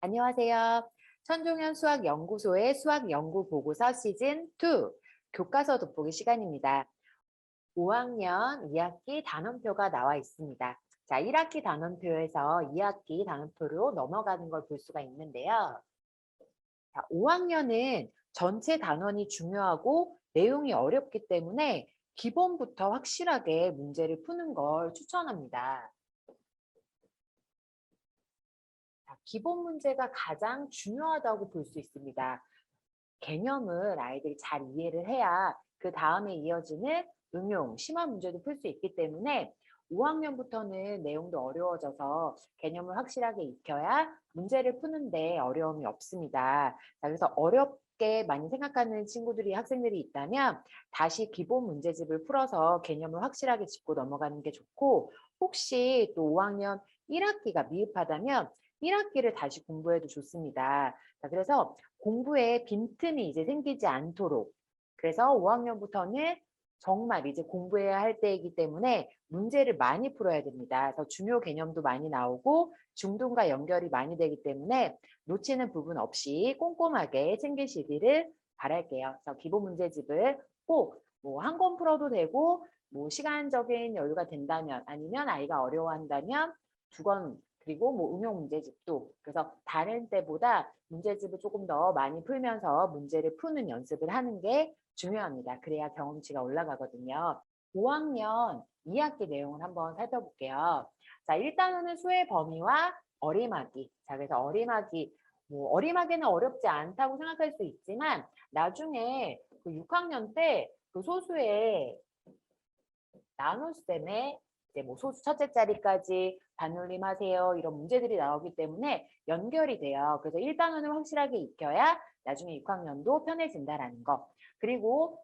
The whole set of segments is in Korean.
안녕하세요. 천종현 수학연구소의 수학연구보고서 시즌2 교과서 돋보기 시간입니다. 5학년 2학기 단원표가 나와 있습니다. 자, 1학기 단원표에서 2학기 단원표로 넘어가는 걸 볼 수가 있는데요. 자, 5학년은 전체 단원이 중요하고 내용이 어렵기 때문에 기본부터 확실하게 문제를 푸는 걸 추천합니다. 자, 기본 문제가 가장 중요하다고 볼 수 있습니다. 개념을 아이들이 잘 이해를 해야 그 다음에 이어지는 응용, 심화 문제도 풀 수 있기 때문에 5학년부터는 내용도 어려워져서 개념을 확실하게 익혀야 문제를 푸는데 어려움이 없습니다. 자, 그래서 어렵게 많이 생각하는 학생들이 있다면 다시 기본 문제집을 풀어서 개념을 확실하게 짚고 넘어가는 게 좋고, 혹시 또 5학년 1학기가 미흡하다면 1학기를 다시 공부해도 좋습니다. 자, 그래서 공부에 빈틈이 이제 생기지 않도록, 그래서 5학년부터는 정말 이제 공부해야 할 때이기 때문에 문제를 많이 풀어야 됩니다. 그래서 중요 개념도 많이 나오고 중등과 연결이 많이 되기 때문에 놓치는 부분 없이 꼼꼼하게 챙기시기를 바랄게요. 그래서 기본 문제집을 꼭 뭐 한 권 풀어도 되고, 뭐 시간적인 여유가 된다면, 아니면 아이가 어려워한다면 두 권, 그리고 뭐 응용 문제집도, 그래서 다른 때보다 문제집을 조금 더 많이 풀면서 문제를 푸는 연습을 하는 게 중요합니다. 그래야 경험치가 올라가거든요. 5학년 2학기 내용을 한번 살펴볼게요. 자, 일단은 수의 범위와 어림하기. 자, 그래서 어림하기, 뭐 어림하기는 어렵지 않다고 생각할 수 있지만 나중에 그 6학년 때 그 소수의 나눗셈에 이제 뭐 소수 첫째 자리까지 반올림 하세요, 이런 문제들이 나오기 때문에 연결이 돼요. 그래서 1단원을 확실하게 익혀야 나중에 6학년도 편해진다라는 거. 그리고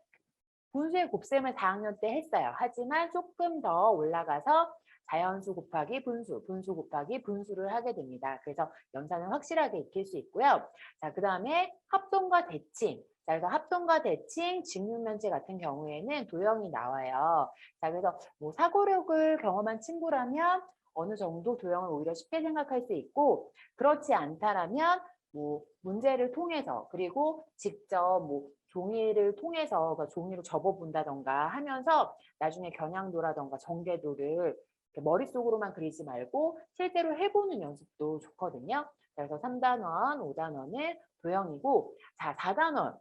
분수의 곱셈을 4학년 때 했어요. 하지만 조금 더 올라가서 자연수 곱하기 분수, 분수 곱하기 분수를 하게 됩니다. 그래서 연산을 확실하게 익힐 수 있고요. 자, 그 다음에 합동과 대칭. 자, 그래서 합동과 대칭, 직육면체 같은 경우에는 도형이 나와요. 자, 그래서 뭐 사고력을 경험한 친구라면 어느 정도 도형을 오히려 쉽게 생각할 수 있고, 그렇지 않다라면 뭐 문제를 통해서, 그리고 직접 뭐 종이를 통해서 종이로 접어본다던가 하면서 나중에 겨냥도라던가 정계도를 머릿속으로만 그리지 말고 실제로 해보는 연습도 좋거든요. 그래서 3단원, 5단원은 도형이고, 자, 4단원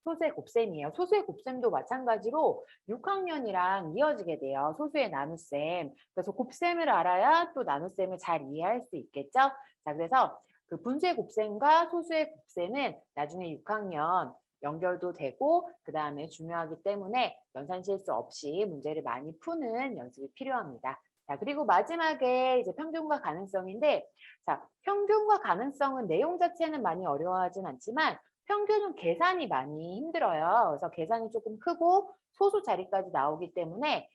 소수의 곱셈이에요. 소수의 곱셈도 마찬가지로 6학년이랑 이어지게 돼요. 소수의 나눗셈. 그래서 곱셈을 알아야 또 나눗셈을 잘 이해할 수 있겠죠. 자, 그래서 그 분수의 곱셈과 소수의 곱셈은 나중에 6학년 연결도 되고, 그 다음에 중요하기 때문에 연산 실수 없이 문제를 많이 푸는 연습이 필요합니다. 자, 그리고 마지막에 이제 평균과 가능성인데, 자, 평균과 가능성은 내용 자체는 많이 어려워하진 않지만 평균은 계산이 많이 힘들어요. 그래서 계산이 조금 크고 소수 자리까지 나오기 때문에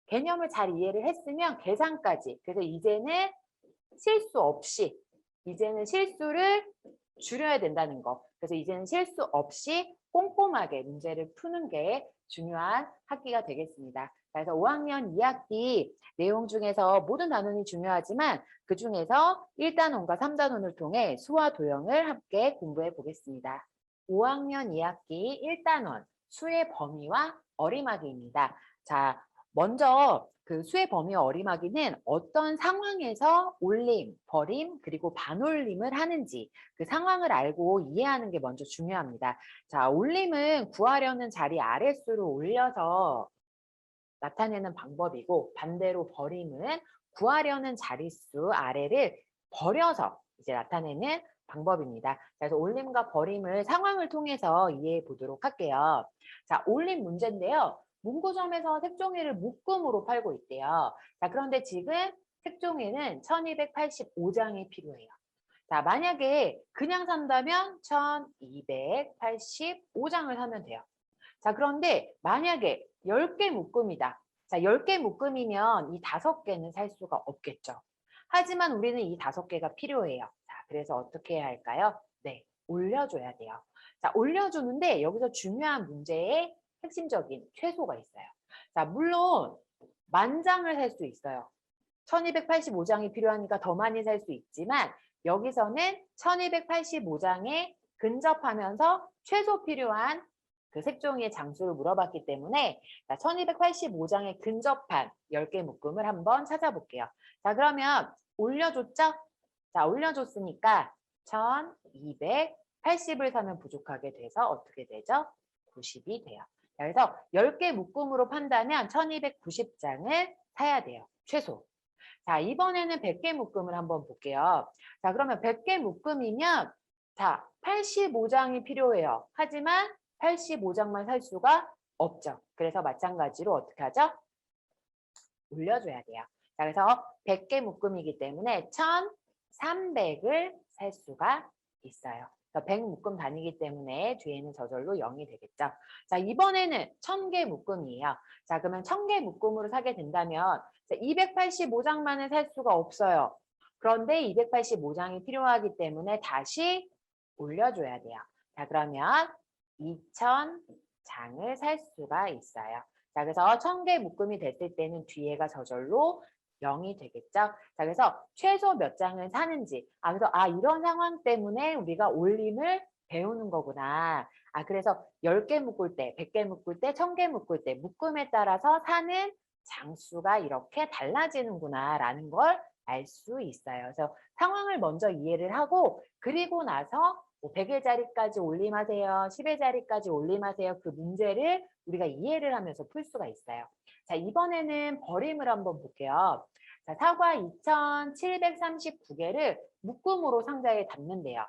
개념을 잘 이해를 했으면 계산까지, 그래서 이제는 실수 없이, 이제는 실수를 줄여야 된다는 거. 그래서 이제는 실수 없이 꼼꼼하게 문제를 푸는 게 중요한 학기가 되겠습니다. 그래서 5학년 2학기 내용 중에서 모든 단원이 중요하지만 그중에서 1단원과 3단원을 통해 수와 도형을 함께 공부해 보겠습니다. 5학년 2학기 1단원 수의 범위와 어림하기입니다. 자, 먼저 그 수의 범위와 어림하기는 어떤 상황에서 올림, 버림, 그리고 반올림을 하는지 그 상황을 알고 이해하는 게 먼저 중요합니다. 자, 올림은 구하려는 자리 아랫수를 올려서 나타내는 방법이고, 반대로 버림은 구하려는 자릿수 아래를 버려서 이제 나타내는 방법입니다. 그래서 올림과 버림을 상황을 통해서 이해해 보도록 할게요. 자, 올림 문제인데요. 문구점에서 색종이를 묶음으로 팔고 있대요. 자, 그런데 지금 색종이는 1285장이 필요해요. 자, 만약에 그냥 산다면 1285장을 사면 돼요. 자, 그런데 만약에 10개 묶음이다. 자, 10개 묶음이면 이 5개는 살 수가 없겠죠. 하지만 우리는 이 5개가 필요해요. 자, 그래서 어떻게 해야 할까요? 네, 올려줘야 돼요. 자, 올려주는데 여기서 중요한 문제의 핵심적인 최소가 있어요. 자, 물론 10,000장을 살 수 있어요. 1285장이 필요하니까 더 많이 살 수 있지만 여기서는 1285장에 근접하면서 최소 필요한 그 색종이의 장수를 물어봤기 때문에 1285장에 근접한 10개 묶음을 한번 찾아볼게요. 자, 그러면 올려줬죠? 자, 올려줬으니까 1280을 사면 부족하게 돼서 어떻게 되죠? 90이 돼요. 자, 그래서 10개 묶음으로 판다면 1290장을 사야 돼요. 최소. 자, 이번에는 100개 묶음을 한번 볼게요. 자, 그러면 100개 묶음이면 자, 85장이 필요해요. 하지만 85장만 살 수가 없죠. 그래서 마찬가지로 어떻게 하죠? 올려줘야 돼요. 자, 그래서 100개 묶음이기 때문에 1300을 살 수가 있어요. 100 묶음 단위이기 때문에 뒤에는 저절로 0이 되겠죠. 자, 이번에는 1000개 묶음이에요. 자, 그러면 1000개 묶음으로 사게 된다면 285장만을 살 수가 없어요. 그런데 285장이 필요하기 때문에 다시 올려줘야 돼요. 자, 그러면 2000장을 살 수가 있어요. 자, 그래서 1000개 묶음이 됐을 때는 뒤에가 저절로 0이 되겠죠. 자, 그래서 최소 몇 장을 사는지. 그래서 이런 상황 때문에 우리가 올림을 배우는 거구나. 그래서 10개 묶을 때, 100개 묶을 때, 1000개 묶을 때 묶음에 따라서 사는 장수가 이렇게 달라지는구나라는 걸 알 수 있어요. 그래서 상황을 먼저 이해를 하고 그리고 나서 100의 자리까지 올림하세요. 10의 자리까지 올림하세요. 그 문제를 우리가 이해를 하면서 풀 수가 있어요. 자, 이번에는 버림을 한번 볼게요. 자, 사과 2739개를 묶음으로 상자에 담는데요.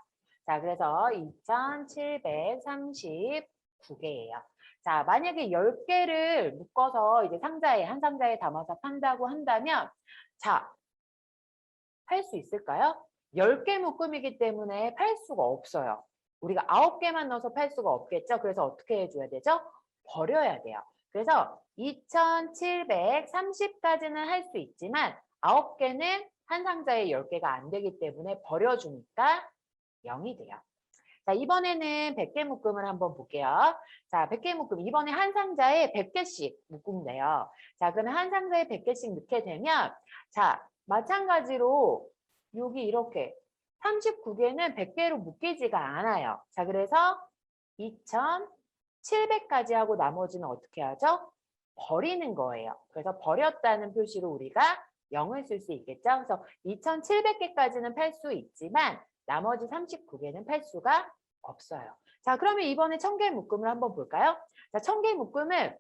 자, 그래서 2739개예요. 자, 만약에 10개를 묶어서 이제 한 상자에 담아서 판다고 한다면 자, 팔 수 있을까요? 10개 묶음이기 때문에 팔 수가 없어요. 우리가 9개만 넣어서 팔 수가 없겠죠? 그래서 어떻게 해줘야 되죠? 버려야 돼요. 그래서 2730까지는 할 수 있지만 9개는 한 상자에 10개가 안 되기 때문에 버려주니까 0이 돼요. 자, 이번에는 100개 묶음을 한번 볼게요. 자, 100개 묶음. 이번에 한 상자에 100개씩 묶음돼요. 자, 그러면 한 상자에 100개씩 넣게 되면 자, 마찬가지로 여기 이렇게 39개는 100개로 묶이지가 않아요. 자, 그래서 2700까지 하고 나머지는 어떻게 하죠? 버리는 거예요. 그래서 버렸다는 표시로 우리가 0을 쓸 수 있겠죠. 그래서 2700개까지는 팔 수 있지만 나머지 39개는 팔 수가 없어요. 자, 그러면 이번에 1000개 묶음을 한번 볼까요? 자, 1000개 묶음을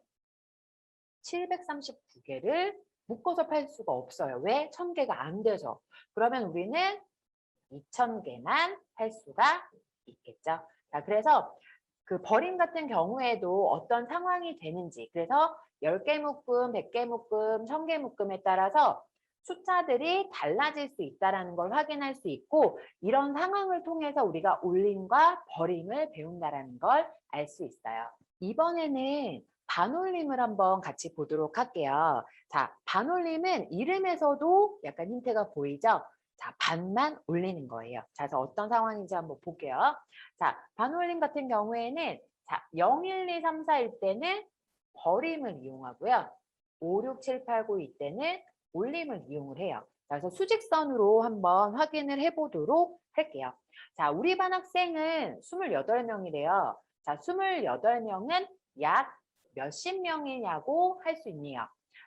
739개를 묶어서 팔 수가 없어요. 왜? 1000개가 안 돼서. 그러면 우리는 2000개만 팔 수가 있겠죠. 자, 그래서 그 버림 같은 경우에도 어떤 상황이 되는지, 그래서 10개 묶음, 100개 묶음, 1000개 묶음에 따라서 숫자들이 달라질 수 있다는 걸 확인할 수 있고 이런 상황을 통해서 우리가 올림과 버림을 배운다는 걸 알 수 있어요. 이번에는 반올림을 한번 같이 보도록 할게요. 자, 반올림은 이름에서도 약간 힌트가 보이죠? 자, 반만 올리는 거예요. 자, 그래서 어떤 상황인지 한번 볼게요. 자, 반올림 같은 경우에는 자, 0, 1, 2, 3, 4일 때는 버림을 이용하고요. 5, 6, 7, 8, 9 이때는 올림을 이용을 해요. 그래서 수직선으로 한번 확인을 해보도록 할게요. 자, 우리 반 학생은 28명이래요. 자, 28명은 약 몇십 명이냐고 할 수 있네요.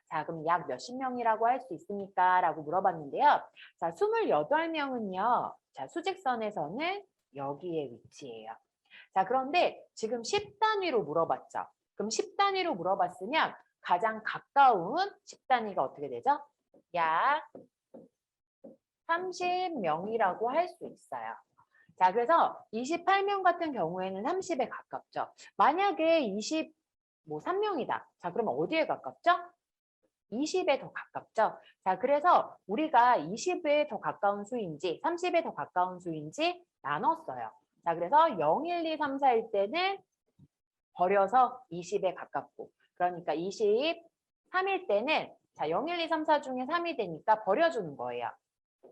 자, 그럼 약 몇십 명이라고 할 수 있습니까? 라고 물어봤는데요. 자, 28명은요. 자, 수직선에서는 여기에 위치해요. 자, 그런데 지금 10단위로 물어봤죠. 그럼 10단위로 물어봤으면 가장 가까운 10단위가 어떻게 되죠? 약 30명이라고 할 수 있어요. 자, 그래서 28명 같은 경우에는 30에 가깝죠. 만약에 23명이다. 자, 그러면 어디에 가깝죠? 20에 더 가깝죠. 자, 그래서 우리가 20에 더 가까운 수인지 30에 더 가까운 수인지 나눴어요. 자, 그래서 0, 1, 2, 3, 4일 때는 버려서 20에 가깝고 그러니까 23일 때는 자, 0, 1, 2, 3, 4 중에 3이 되니까 버려주는 거예요.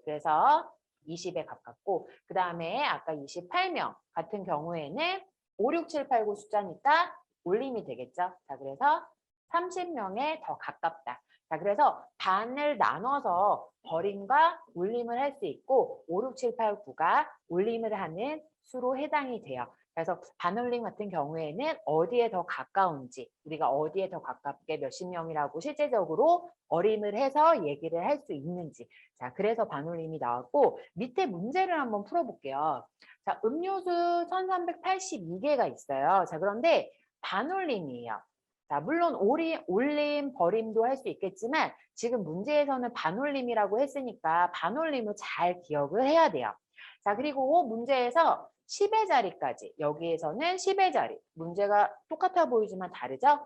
그래서 20에 가깝고 그 다음에 아까 28명 같은 경우에는 5, 6, 7, 8, 9 숫자니까 올림이 되겠죠. 자, 그래서 30명에 더 가깝다. 자, 그래서 반을 나눠서 버림과 올림을 할 수 있고 5, 6, 7, 8, 9가 올림을 하는 수로 해당이 돼요. 그래서 반올림 같은 경우에는 어디에 더 가까운지, 우리가 어디에 더 가깝게 몇십 명이라고 실제적으로 어림을 해서 얘기를 할 수 있는지. 자, 그래서 반올림이 나왔고 밑에 문제를 한번 풀어볼게요. 자, 음료수 1382개가 있어요. 자, 그런데 반올림이에요. 자, 물론 올림, 버림도 할 수 있겠지만 지금 문제에서는 반올림이라고 했으니까 반올림을 잘 기억을 해야 돼요. 자, 그리고 문제에서 10의 자리까지, 여기에서는 10의 자리, 문제가 똑같아 보이지만 다르죠?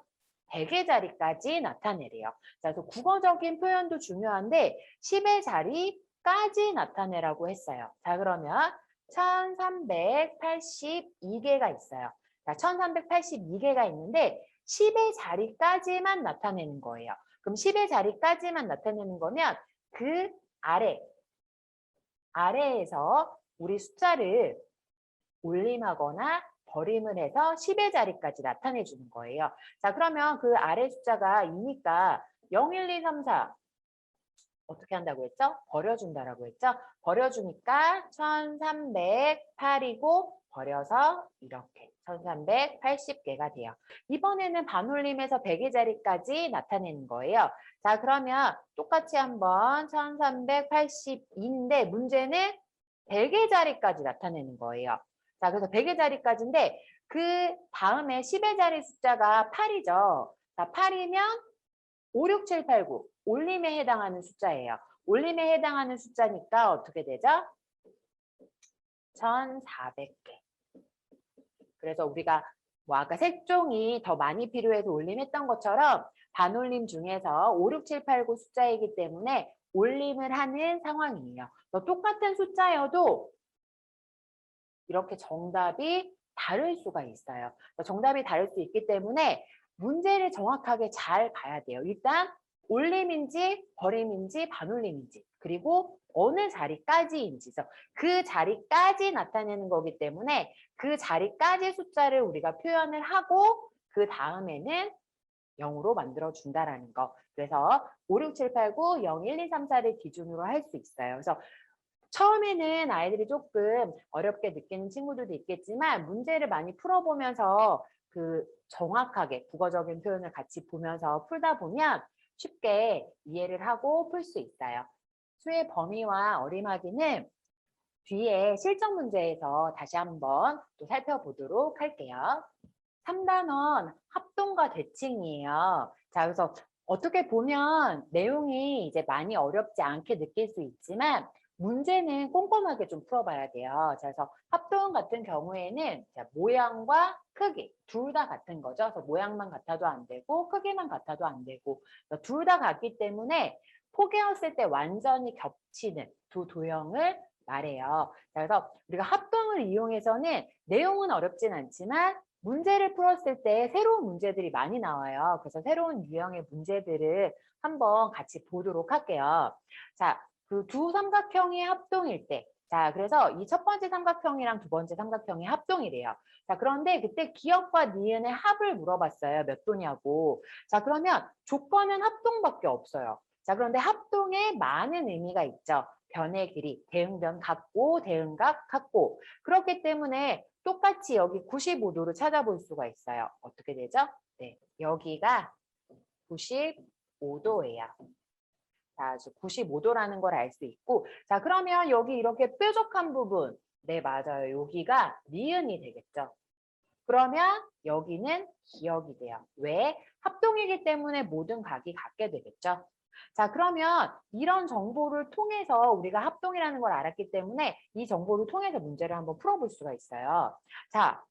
100의 자리까지 나타내래요. 자, 그래서 국어적인 표현도 중요한데 10의 자리까지 나타내라고 했어요. 자, 그러면 1382개가 있어요. 자, 1382개가 있는데 10의 자리까지만 나타내는 거예요. 그럼 10의 자리까지만 나타내는 거면 그 아래에서 우리 숫자를 올림하거나 버림을 해서 10의 자리까지 나타내 주는 거예요. 자, 그러면 그 아래 숫자가 2니까 0, 1, 2, 3, 4 어떻게 한다고 했죠? 버려준다라고 했죠? 버려주니까 1308이고 버려서 이렇게 1380개가 돼요. 이번에는 반올림에서 100의 자리까지 나타내는 거예요. 자, 그러면 똑같이 한번 1382인데 문제는 100의 자리까지 나타내는 거예요. 자, 그래서 100의 자리까지인데 그 다음에 10의 자리 숫자가 8이죠. 자, 8이면 5, 6, 7, 8, 9 올림에 해당하는 숫자예요. 올림에 해당하는 숫자니까 어떻게 되죠? 1400개. 그래서 우리가 뭐 아까 색종이 더 많이 필요해서 올림했던 것처럼 반올림 중에서 5, 6, 7, 8, 9 숫자이기 때문에 올림을 하는 상황이에요. 똑같은 숫자여도 이렇게 정답이 다를 수가 있어요. 정답이 다를 수 있기 때문에 문제를 정확하게 잘 봐야 돼요. 일단 올림인지 버림인지 반올림인지 그리고 어느 자리까지인지 그 자리까지 나타내는 거기 때문에 그 자리까지 숫자를 우리가 표현을 하고 그 다음에는 0으로 만들어준다라는 거. 그래서 5, 6, 7, 8, 9, 0, 1, 2, 3, 4를 기준으로 할 수 있어요. 그래서 처음에는 아이들이 조금 어렵게 느끼는 친구들도 있겠지만 문제를 많이 풀어보면서 그 정확하게 국어적인 표현을 같이 보면서 풀다 보면 쉽게 이해를 하고 풀 수 있어요. 수의 범위와 어림하기는 뒤에 실전 문제에서 다시 한번 또 살펴보도록 할게요. 3단원 합동과 대칭이에요. 자, 그래서 어떻게 보면 내용이 이제 많이 어렵지 않게 느낄 수 있지만 문제는 꼼꼼하게 좀 풀어봐야 돼요. 자, 그래서 합동 같은 경우에는 자, 모양과 크기 둘 다 같은 거죠. 그래서 모양만 같아도 안 되고 크기만 같아도 안 되고 둘 다 같기 때문에 포개었을 때 완전히 겹치는 두 도형을 말해요. 자, 그래서 우리가 합동을 이용해서는 내용은 어렵진 않지만 문제를 풀었을 때 새로운 문제들이 많이 나와요. 그래서 새로운 유형의 문제들을 한번 같이 보도록 할게요. 자, 그 두 삼각형의 합동일 때. 자, 그래서 이 첫 번째 삼각형이랑 두 번째 삼각형의 합동이래요. 자, 그런데 그때 기역과 니은의 합을 물어봤어요. 몇 도냐고. 자, 그러면 조건은 합동밖에 없어요. 자, 그런데 합동에 많은 의미가 있죠. 변의 길이, 대응변 같고, 대응각 같고. 그렇기 때문에 똑같이 여기 95도를 찾아볼 수가 있어요. 어떻게 되죠? 네, 여기가 95도예요. 자, 95도라는 걸 알 수 있고, 자, 그러면 여기 이렇게 뾰족한 부분, 네, 맞아요. 여기가 니은이 되겠죠. 그러면 여기는 기역이 돼요. 왜? 합동이기 때문에 모든 각이 같게 되겠죠. 자, 그러면 이런 정보를 통해서 우리가 합동이라는 걸 알았기 때문에 이 정보를 통해서 문제를 한번 풀어볼 수가 있어요. 자,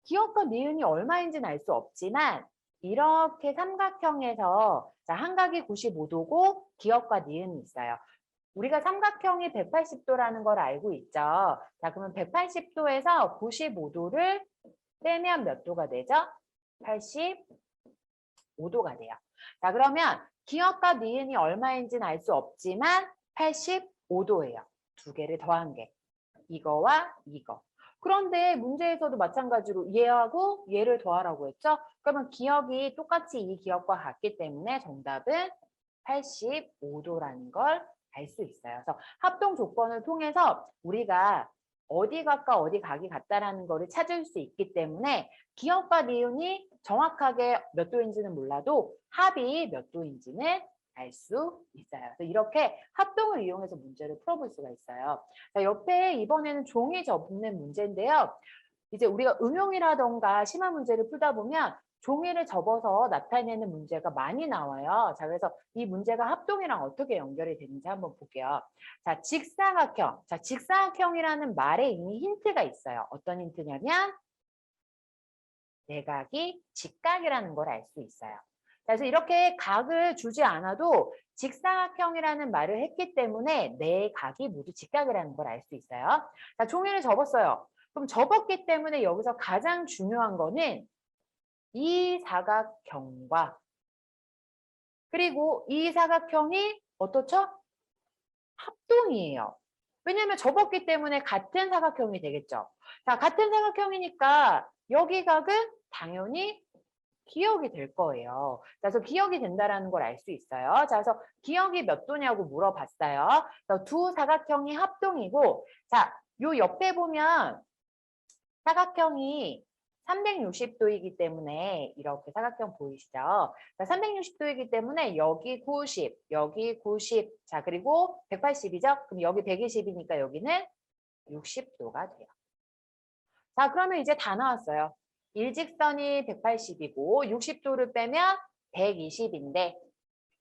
기역과 니은이 얼마인지는 알 수 없지만 이렇게 삼각형에서 자, 한 각이 95도고 기역과 니은이 있어요. 우리가 삼각형이 180도라는 걸 알고 있죠. 자, 그러면 180도에서 95도를 빼면 몇 도가 되죠? 85도가 돼요. 자, 그러면 기역과 니은이 얼마인지는 알 수 없지만 85도예요. 두 개를 더한 게. 이거와 이거. 그런데 문제에서도 마찬가지로 얘하고 얘를 더하라고 했죠? 그러면 기역이 똑같이 이 기역과 같기 때문에 정답은 185도라는 걸 알 수 있어요. 그래서 합동 조건을 통해서 우리가 어디 각과 어디 각이 같다라는 거를 찾을 수 있기 때문에 기역과 니은이 정확하게 몇 도인지는 몰라도 합이 몇 도인지는 알 수 있어요. 그래서 이렇게 합동을 이용해서 문제를 풀어볼 수가 있어요. 자, 옆에 이번에는 종이 접는 문제인데요. 이제 우리가 응용이라던가 심화 문제를 풀다 보면 종이를 접어서 나타내는 문제가 많이 나와요. 자, 그래서 이 문제가 합동이랑 어떻게 연결이 되는지 한번 볼게요. 자, 직사각형. 자, 직사각형이라는 말에 이미 힌트가 있어요. 어떤 힌트냐면 내각이 직각이라는 걸 알 수 있어요. 그래서 이렇게 각을 주지 않아도 직사각형이라는 말을 했기 때문에 네 각이 모두 직각이라는 걸 알 수 있어요. 자, 종이를 접었어요. 그럼 접었기 때문에 여기서 가장 중요한 거는 이 사각형과 그리고 이 사각형이 어떻죠? 합동이에요. 왜냐하면 접었기 때문에 같은 사각형이 되겠죠. 자, 같은 사각형이니까 여기 각은 당연히 기역이 될 거예요. 그래서 기역이 된다는 걸 알 수 있어요. 자, 그래서 기역이 몇 도냐고 물어봤어요. 그래서 두 사각형이 합동이고, 자, 요 옆에 보면 사각형이 360도이기 때문에 이렇게 사각형 보이시죠? 360도이기 때문에 여기 90, 여기 90, 자 그리고 180이죠? 그럼 여기 120이니까 여기는 60도가 돼요. 자, 그러면 이제 다 나왔어요. 일직선이 180이고 60도를 빼면 120인데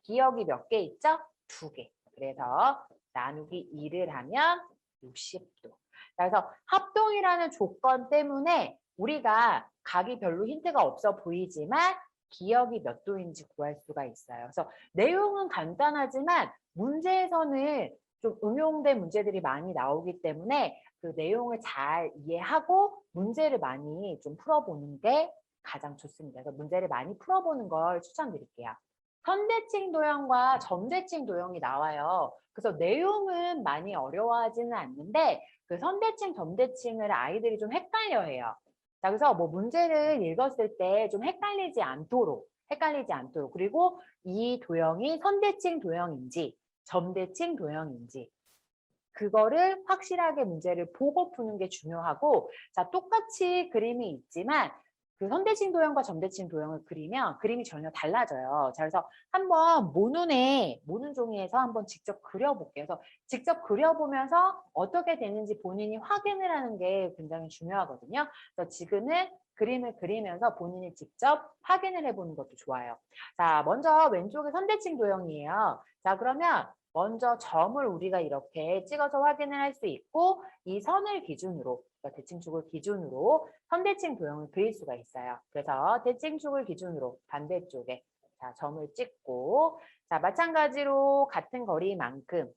기역이 몇 개 있죠? 2개. 그래서 나누기 2를 하면 60도. 그래서 합동이라는 조건 때문에 우리가 각이 별로 힌트가 없어 보이지만 기역이 몇 도인지 구할 수가 있어요. 그래서 내용은 간단하지만 문제에서는 좀 응용된 문제들이 많이 나오기 때문에 그 내용을 잘 이해하고 문제를 많이 좀 풀어보는 게 가장 좋습니다. 그래서 문제를 많이 풀어보는 걸 추천드릴게요. 선대칭 도형과 점대칭 도형이 나와요. 그래서 내용은 많이 어려워하지는 않는데 그 선대칭, 점대칭을 아이들이 좀 헷갈려해요. 자, 그래서 뭐 문제를 읽었을 때 좀 헷갈리지 않도록 그리고 이 도형이 선대칭 도형인지 점대칭 도형인지 그거를 확실하게 문제를 보고 푸는 게 중요하고 자 똑같이 그림이 있지만 그 선대칭 도형과 점대칭 도형을 그리면 그림이 전혀 달라져요. 자, 그래서 한번 모눈 종이에서 한번 직접 그려볼게요. 그래서 직접 그려보면서 어떻게 되는지 본인이 확인을 하는 게 굉장히 중요하거든요. 그래서 지금은 그림을 그리면서 본인이 직접 확인을 해보는 것도 좋아요. 자, 먼저 왼쪽에 선대칭 도형이에요. 자, 그러면 먼저 점을 우리가 이렇게 찍어서 확인을 할 수 있고 이 선을 기준으로 그러니까 대칭축을 기준으로 선대칭 도형을 그릴 수가 있어요. 그래서 대칭축을 기준으로 반대쪽에 자, 점을 찍고 자, 마찬가지로 같은 거리만큼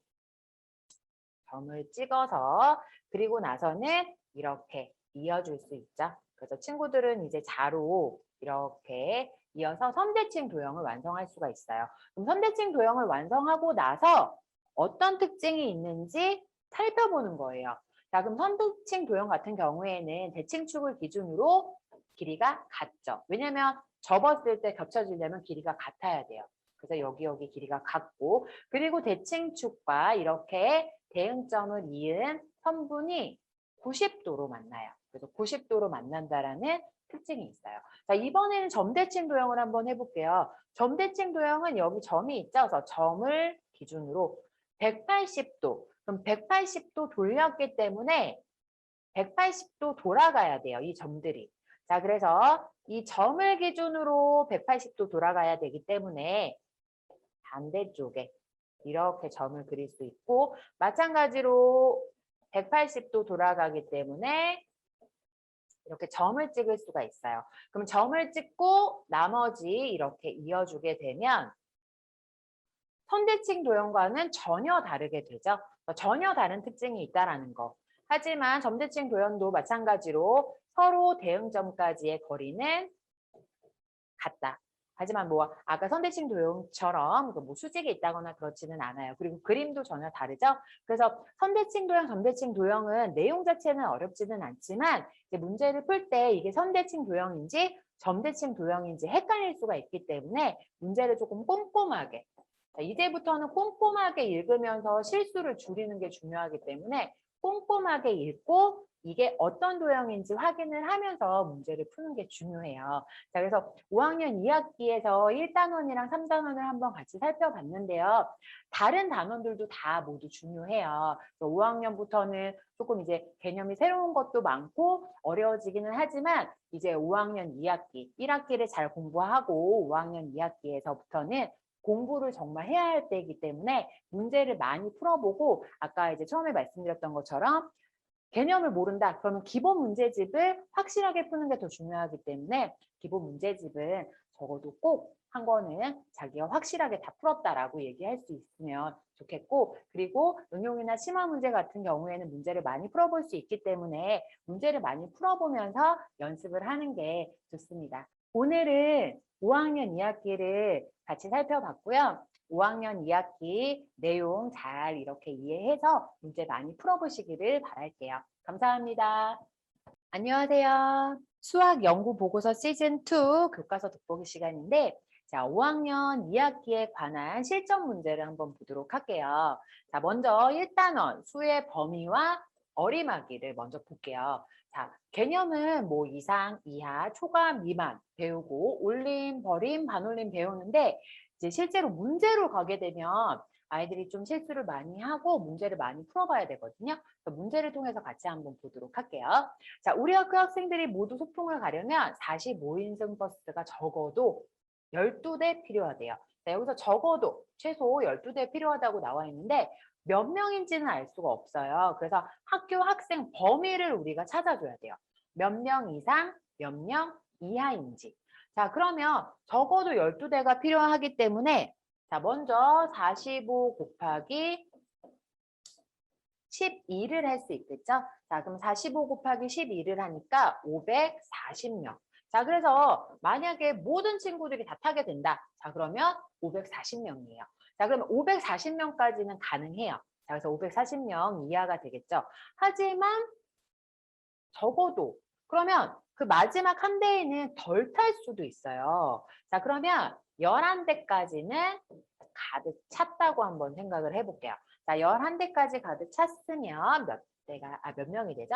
점을 찍어서 그리고 나서는 이렇게 이어줄 수 있죠. 그래서 친구들은 이제 자로 이렇게 이어서 선대칭 도형을 완성할 수가 있어요. 그럼 선대칭 도형을 완성하고 나서 어떤 특징이 있는지 살펴보는 거예요. 자, 그럼 선대칭 도형 같은 경우에는 대칭축을 기준으로 길이가 같죠. 왜냐면 접었을 때 겹쳐지려면 길이가 같아야 돼요. 그래서 여기 길이가 같고 그리고 대칭축과 이렇게 대응점을 이은 선분이 90도로 만나요. 그래서 90도로 만난다라는 특징이 있어요. 자, 이번에는 점대칭 도형을 한번 해볼게요. 점대칭 도형은 여기 점이 있죠. 그래서 점을 기준으로 180도. 그럼 180도 돌렸기 때문에 180도 돌아가야 돼요. 이 점들이. 자, 그래서 이 점을 기준으로 180도 돌아가야 되기 때문에 반대쪽에 이렇게 점을 그릴 수 있고 마찬가지로 180도 돌아가기 때문에 이렇게 점을 찍을 수가 있어요. 그럼 점을 찍고 나머지 이렇게 이어주게 되면 선대칭 도형과는 전혀 다르게 되죠. 전혀 다른 특징이 있다라는 거. 하지만 점대칭 도형도 마찬가지로 서로 대응점까지의 거리는 같다. 하지만 뭐 아까 선대칭 도형처럼 뭐 수직이 있다거나 그렇지는 않아요. 그리고 그림도 전혀 다르죠. 그래서 선대칭 도형, 점대칭 도형은 내용 자체는 어렵지는 않지만 이제 문제를 풀 때 이게 선대칭 도형인지 점대칭 도형인지 헷갈릴 수가 있기 때문에 문제를 조금 꼼꼼하게 자, 이제부터는 꼼꼼하게 읽으면서 실수를 줄이는 게 중요하기 때문에 꼼꼼하게 읽고 이게 어떤 도형인지 확인을 하면서 문제를 푸는 게 중요해요. 자, 그래서 5학년 2학기에서 1단원이랑 3단원을 한번 같이 살펴봤는데요. 다른 단원들도 다 모두 중요해요. 5학년부터는 조금 이제 개념이 새로운 것도 많고 어려워지기는 하지만 이제 5학년 2학기, 1학기를 잘 공부하고 5학년 2학기에서부터는 공부를 정말 해야 할 때이기 때문에 문제를 많이 풀어보고 아까 이제 처음에 말씀드렸던 것처럼 개념을 모른다. 그러면 기본 문제집을 확실하게 푸는 게 더 중요하기 때문에 기본 문제집은 적어도 꼭 한 권은 자기가 확실하게 다 풀었다라고 얘기할 수 있으면 좋겠고 그리고 응용이나 심화 문제 같은 경우에는 문제를 많이 풀어볼 수 있기 때문에 문제를 많이 풀어보면서 연습을 하는 게 좋습니다. 오늘은 5학년 2학기를 같이 살펴봤고요. 5학년 2학기 내용 잘 이렇게 이해해서 문제 많이 풀어보시기를 바랄게요. 감사합니다. 안녕하세요. 수학 연구 보고서 시즌2 교과서 돋보기 시간인데 자, 5학년 2학기에 관한 실전 문제를 한번 보도록 할게요. 자, 먼저 1단원 수의 범위와 어림하기를 먼저 볼게요. 자, 개념은 뭐 이상, 이하, 초과, 미만 배우고 올림, 버림, 반올림 배우는데 이제 실제로 문제로 가게 되면 아이들이 좀 실수를 많이 하고 문제를 많이 풀어봐야 되거든요. 그래서 문제를 통해서 같이 한번 보도록 할게요. 자, 우리 학교 학생들이 모두 소풍을 가려면 45인승 버스가 적어도 12대 필요하대요. 자, 여기서 적어도 최소 12대 필요하다고 나와 있는데 몇 명인지는 알 수가 없어요. 그래서 학교 학생 범위를 우리가 찾아줘야 돼요. 몇 명 이상, 몇 명 이하인지. 자, 그러면 적어도 12대가 필요하기 때문에 자, 먼저 45 곱하기 12를 할 수 있겠죠? 자, 그럼 45 곱하기 12를 하니까 540명. 자, 그래서 만약에 모든 친구들이 다 타게 된다. 자, 그러면 540명이에요. 자, 그러면 540명까지는 가능해요. 자, 그래서 540명 이하가 되겠죠. 하지만 적어도 그러면 그 마지막 한 대에는 덜 탈 수도 있어요. 자, 그러면 11대까지는 가득 찼다고 한번 생각을 해볼게요. 자, 11대까지 가득 찼으면 몇 명이 되죠?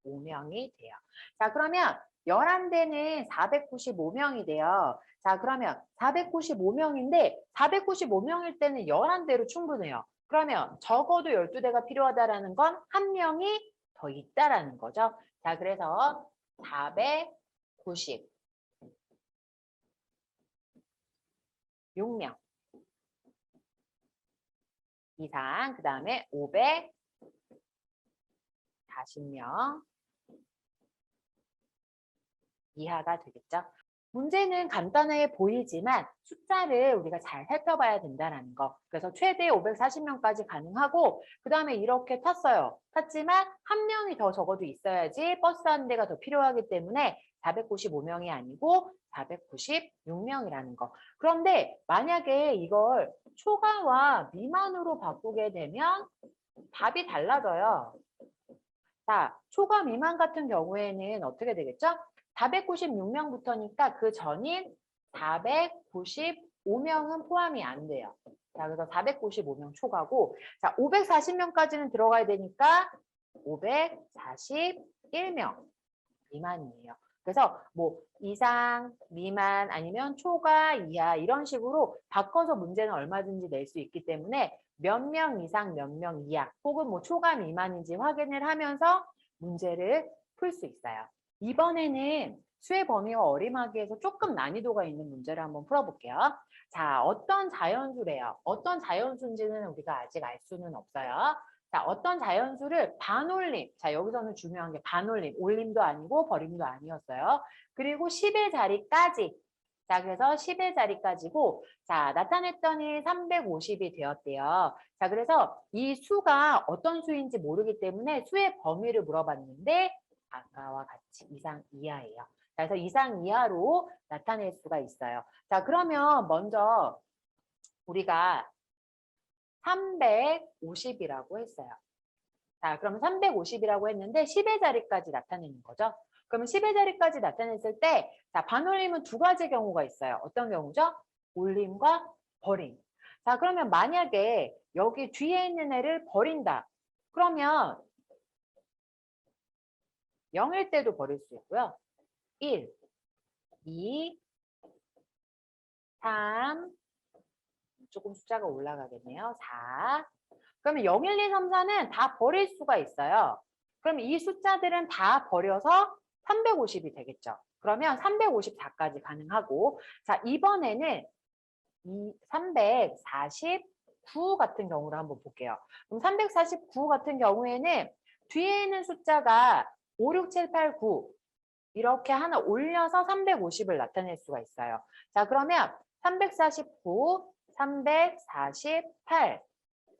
495명이 돼요. 자, 그러면 11대는 495명이 돼요. 자, 그러면 495명인데 495명일 때는 11대로 충분해요. 그러면 적어도 12대가 필요하다라는 건 한 명이 더 있다라는 거죠. 자, 그래서 496명 이상, 그 다음에 540명 이하가 되겠죠. 문제는 간단해 보이지만 숫자를 우리가 잘 살펴봐야 된다는 거. 그래서 최대 540명까지 가능하고 그 다음에 이렇게 탔어요. 탔지만 한 명이 더 적어도 있어야지 버스 한 대가 더 필요하기 때문에 495명이 아니고 496명이라는 거. 그런데 만약에 이걸 초과와 미만으로 바꾸게 되면 답이 달라져요. 자, 초과 미만 같은 경우에는 어떻게 되겠죠? 496명부터니까 그 전인 495명은 포함이 안 돼요. 자, 그래서 495명 초과고, 자, 540명까지는 들어가야 되니까 541명 미만이에요. 그래서 뭐 이상, 미만 아니면 초과, 이하 이런 식으로 바꿔서 문제는 얼마든지 낼 수 있기 때문에 몇 명 이상, 몇 명 이하 혹은 뭐 초과 미만인지 확인을 하면서 문제를 풀 수 있어요. 이번에는 수의 범위와 어림하기에서 조금 난이도가 있는 문제를 한번 풀어볼게요. 자, 어떤 자연수래요? 어떤 자연수인지는 우리가 아직 알 수는 없어요. 자, 어떤 자연수를 반올림. 자, 여기서는 중요한 게 반올림. 올림도 아니고 버림도 아니었어요. 그리고 10의 자리까지. 자, 그래서 10의 자리까지고, 자, 나타냈더니 350이 되었대요. 자, 그래서 이 수가 어떤 수인지 모르기 때문에 수의 범위를 물어봤는데, 아까와 같이 이상 이하예요. 자, 그래서 이상 이하로 나타낼 수가 있어요. 자, 그러면 먼저 우리가 350이라고 했어요. 자, 그러면 350이라고 했는데 10의 자리까지 나타내는 거죠. 그러면 10의 자리까지 나타냈을 때 자, 반올림은 두 가지 경우가 있어요. 어떤 경우죠? 올림과 버림. 자, 그러면 만약에 여기 뒤에 있는 애를 버린다. 그러면 0일 때도 버릴 수 있고요. 1, 2, 3, 조금 숫자가 올라가겠네요. 4. 그러면 0, 1, 2, 3, 4는 다 버릴 수가 있어요. 그럼 이 숫자들은 다 버려서 350이 되겠죠. 그러면 354까지 가능하고, 자, 이번에는 349 같은 경우를 한번 볼게요. 그럼 349 같은 경우에는 뒤에 있는 숫자가 5, 6, 7, 8, 9 이렇게 하나 올려서 350을 나타낼 수가 있어요. 자, 그러면 349, 348,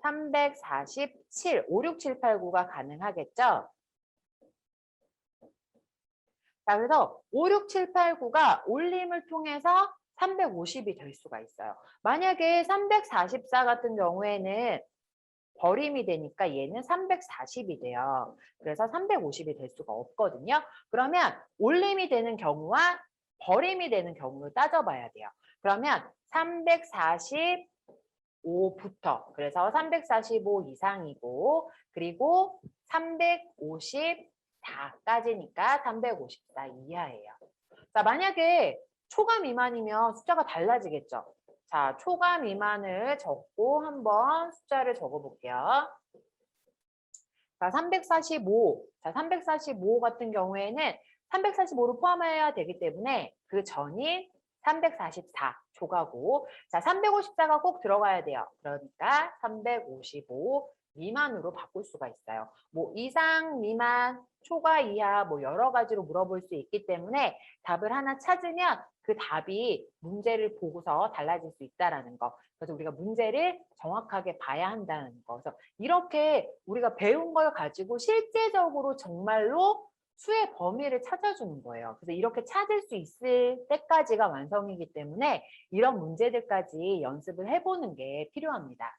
347, 5, 6, 7, 8, 9가 가능하겠죠? 자, 그래서 5, 6, 7, 8, 9가 올림을 통해서 350이 될 수가 있어요. 만약에 344 같은 경우에는 버림이 되니까 얘는 340이 돼요. 그래서 350이 될 수가 없거든요. 그러면 올림이 되는 경우와 버림이 되는 경우를 따져봐야 돼요. 그러면 345부터 그래서 345 이상이고 그리고 354까지니까 354 이하예요. 자, 만약에 초과 미만이면 숫자가 달라지겠죠. 자, 초과 미만을 적고 한번 숫자를 적어볼게요. 자, 345. 자, 345 같은 경우에는 345를 포함해야 되기 때문에 그 전인 344 초과고, 자, 354가 꼭 들어가야 돼요. 그러니까 355 미만으로 바꿀 수가 있어요. 뭐 이상, 미만, 초과, 이하 뭐 여러 가지로 물어볼 수 있기 때문에 답을 하나 찾으면 그 답이 문제를 보고서 달라질 수 있다라는 거. 그래서 우리가 문제를 정확하게 봐야 한다는 거. 그래서 이렇게 우리가 배운 걸 가지고 실제적으로 정말로 수의 범위를 찾아주는 거예요. 그래서 이렇게 찾을 수 있을 때까지가 완성이기 때문에 이런 문제들까지 연습을 해보는 게 필요합니다.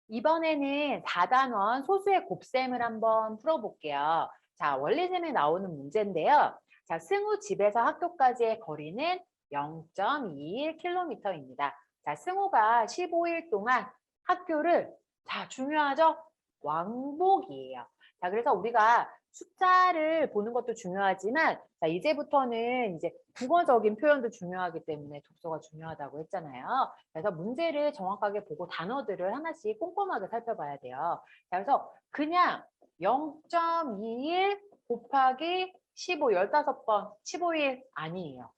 이번에는 4단원 소수의 곱셈을 한번 풀어볼게요. 자, 원리셈에 나오는 문제인데요. 자, 승우 집에서 학교까지의 거리는 0.21km입니다. 자, 승우가 15일 동안 학교를, 자, 중요하죠? 왕복이에요. 자, 그래서 우리가 숫자를 보는 것도 중요하지만, 자, 이제부터는 이제 국어적인 표현도 중요하기 때문에 독서가 중요하다고 했잖아요. 그래서 문제를 정확하게 보고 단어들을 하나씩 꼼꼼하게 살펴봐야 돼요. 자, 그래서 그냥 0.21 곱하기 15, 15번, 15일 아니에요.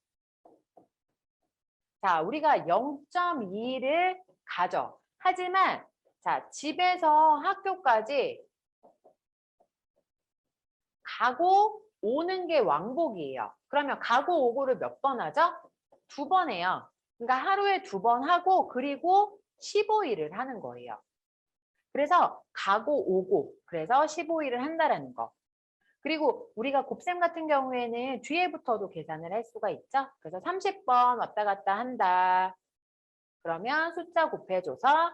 자, 우리가 0.21을 가져. 하지만, 자, 집에서 학교까지 가고 오는 게 왕복이에요. 그러면 가고 오고를 몇 번 하죠? 2번 해요. 그러니까 하루에 2번 하고 그리고 15일을 하는 거예요. 그래서 가고 오고 그래서 15일을 한다라는 거. 그리고 우리가 곱셈 같은 경우에는 뒤에부터도 계산을 할 수가 있죠. 그래서 30번 왔다 갔다 한다. 그러면 숫자 곱해줘서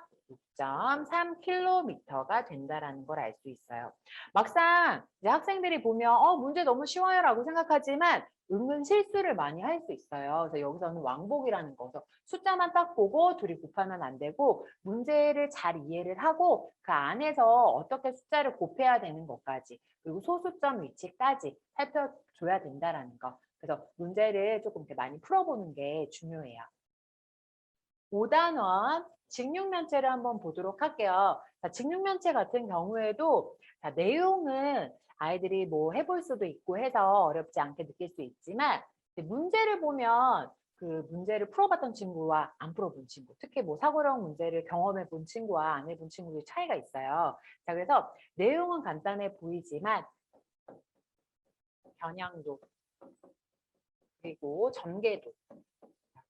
6.3km가 된다라는 걸 알 수 있어요. 막상 이제 학생들이 보면 문제 너무 쉬워요라고 생각하지만 은근 실수를 많이 할 수 있어요. 그래서 여기서는 왕복이라는 거. 그래서 숫자만 딱 보고 둘이 곱하면 안 되고 문제를 잘 이해를 하고 그 안에서 어떻게 숫자를 곱해야 되는 것까지 그리고 소수점 위치까지 살펴줘야 된다라는 거. 그래서 문제를 조금 이렇게 많이 풀어보는 게 중요해요. 5단원 직육면체를 한번 보도록 할게요. 자, 직육면체 같은 경우에도 자, 내용은 아이들이 뭐 해볼 수도 있고 해서 어렵지 않게 느낄 수 있지만 문제를 보면 그 문제를 풀어봤던 친구와 안 풀어본 친구, 특히 뭐 사고력 문제를 경험해 본 친구와 안 해본 친구의 차이가 있어요. 자, 그래서 내용은 간단해 보이지만 겨냥도 그리고 전개도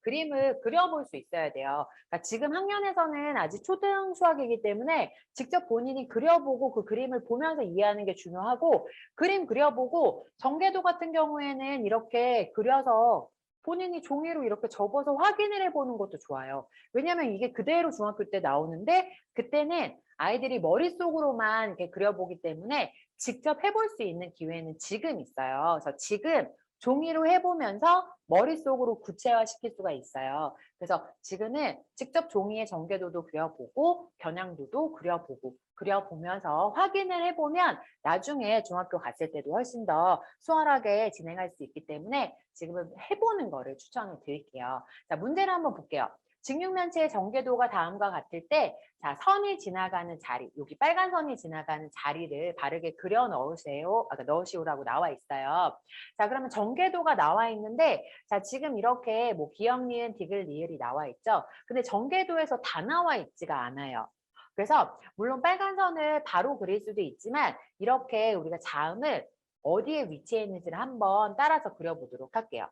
그림을 그려볼 수 있어야 돼요. 그러니까 지금 학년에서는 아직 초등 수학이기 때문에 직접 본인이 그려보고 그 그림을 보면서 이해하는 게 중요하고 그림 그려보고 전개도 같은 경우에는 이렇게 그려서 본인이 종이로 이렇게 접어서 확인을 해보는 것도 좋아요. 왜냐하면 이게 그대로 중학교 때 나오는데 그때는 아이들이 머릿속으로만 이렇게 그려보기 때문에 직접 해볼 수 있는 기회는 지금 있어요. 그래서 지금 종이로 해보면서 머릿속으로 구체화시킬 수가 있어요. 그래서 지금은 직접 종이에 전개도도 그려보고 겨냥도도 그려보면서 확인을 해보면 나중에 중학교 갔을 때도 훨씬 더 수월하게 진행할 수 있기 때문에 지금은 해보는 거를 추천을 드릴게요. 자, 문제를 한번 볼게요. 직육면체의 전개도가 다음과 같을 때, 자, 선이 지나가는 자리, 여기 빨간 선이 지나가는 자리를 바르게 그려 넣으세요. 넣으시오라고 나와 있어요. 자, 그러면 전개도가 나와 있는데, 자, 지금 이렇게 뭐 기역, 니은, 디귿, 리을이 나와 있죠. 근데 전개도에서 다 나와 있지가 않아요. 그래서 물론 빨간 선을 바로 그릴 수도 있지만 이렇게 우리가 자음을 어디에 위치해 있는지를 한번 따라서 그려보도록 할게요.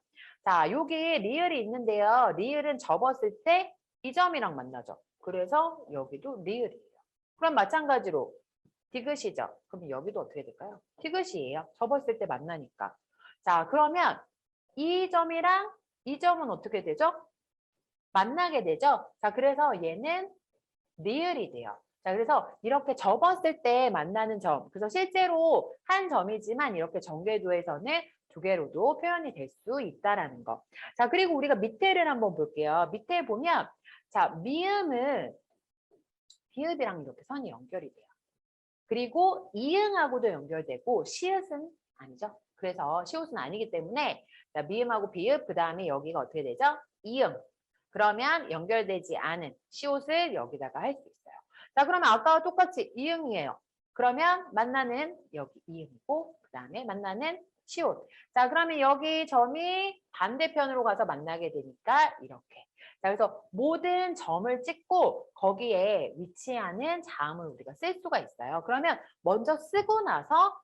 자, 여기 리을이 있는데요. 리을은 접었을 때 이 점이랑 만나죠. 그래서 여기도 리을이에요. 그럼 마찬가지로 디귿이죠. 그럼 여기도 어떻게 될까요? 디귿이에요. 접었을 때 만나니까. 자, 그러면 이 점이랑 이 점은 어떻게 되죠? 만나게 되죠. 자, 그래서 얘는 리을이 돼요. 자, 그래서 이렇게 접었을 때 만나는 점. 그래서 실제로 한 점이지만 이렇게 전개도에서는 두 개로도 표현이 될 수 있다라는 거. 자, 그리고 우리가 밑에를 한번 볼게요. 밑에 보면, 자, 미음은 비읍이랑 이렇게 선이 연결이 돼요. 그리고 이응하고도 연결되고 시읒은 아니죠. 그래서 시옷은 아니기 때문에 자, 미음하고 비읍, 그 다음에 여기가 어떻게 되죠? 이응. 그러면 연결되지 않은 시옷을 여기다가 할 수 있어요. 자, 그러면 아까와 똑같이 이응이에요. 그러면 만나는 여기 이응이고 그 다음에 만나는 시옷. 자, 그러면 여기 점이 반대편으로 가서 만나게 되니까 이렇게. 자, 그래서 모든 점을 찍고 거기에 위치하는 자음을 우리가 쓸 수가 있어요. 그러면 먼저 쓰고 나서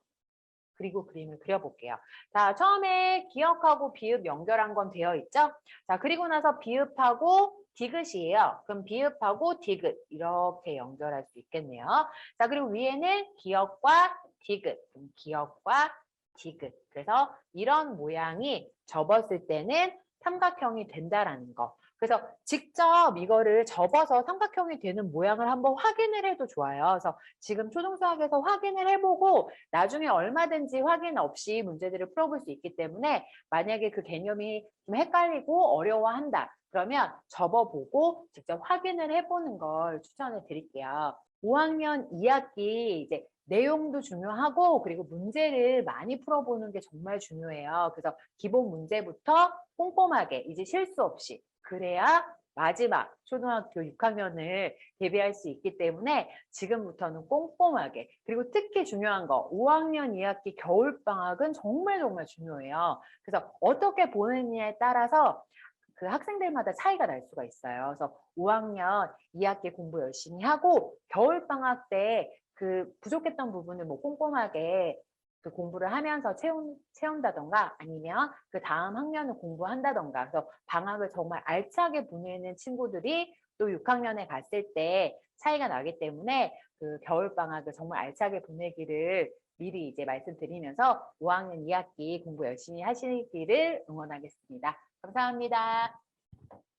그리고 그림을 그려볼게요. 자, 처음에 기역하고 비읍 연결한 건 되어 있죠? 자, 그리고 나서 비읍하고 디귿이에요. 그럼 비읍하고 디귿 이렇게 연결할 수 있겠네요. 자, 그리고 위에는 기역과 디귿, 기역과 디귿. 그래서 이런 모양이 접었을 때는 삼각형이 된다라는 거. 그래서 직접 이거를 접어서 삼각형이 되는 모양을 한번 확인을 해도 좋아요. 그래서 지금 초등수학에서 확인을 해보고 나중에 얼마든지 확인 없이 문제들을 풀어볼 수 있기 때문에 만약에 그 개념이 좀 헷갈리고 어려워한다. 그러면 접어보고 직접 확인을 해보는 걸 추천을 드릴게요. 5학년 2학기 이제 내용도 중요하고 그리고 문제를 많이 풀어보는 게 정말 중요해요. 그래서 기본 문제부터 꼼꼼하게 이제 실수 없이 그래야 마지막 초등학교 6학년을 대비할 수 있기 때문에 지금부터는 꼼꼼하게 그리고 특히 중요한 거 5학년 2학기 겨울방학은 정말 중요해요. 그래서 어떻게 보느냐에 따라서 그 학생들마다 차이가 날 수가 있어요. 그래서 5학년 2학기 공부 열심히 하고 겨울방학 때 그 부족했던 부분을 뭐 꼼꼼하게 그 공부를 하면서 채운다던가 아니면 그 다음 학년을 공부한다던가 그래서 방학을 정말 알차게 보내는 친구들이 또 6학년에 갔을 때 차이가 나기 때문에 그 겨울방학을 정말 알차게 보내기를 미리 이제 말씀드리면서 5학년 2학기 공부 열심히 하시기를 응원하겠습니다. 감사합니다.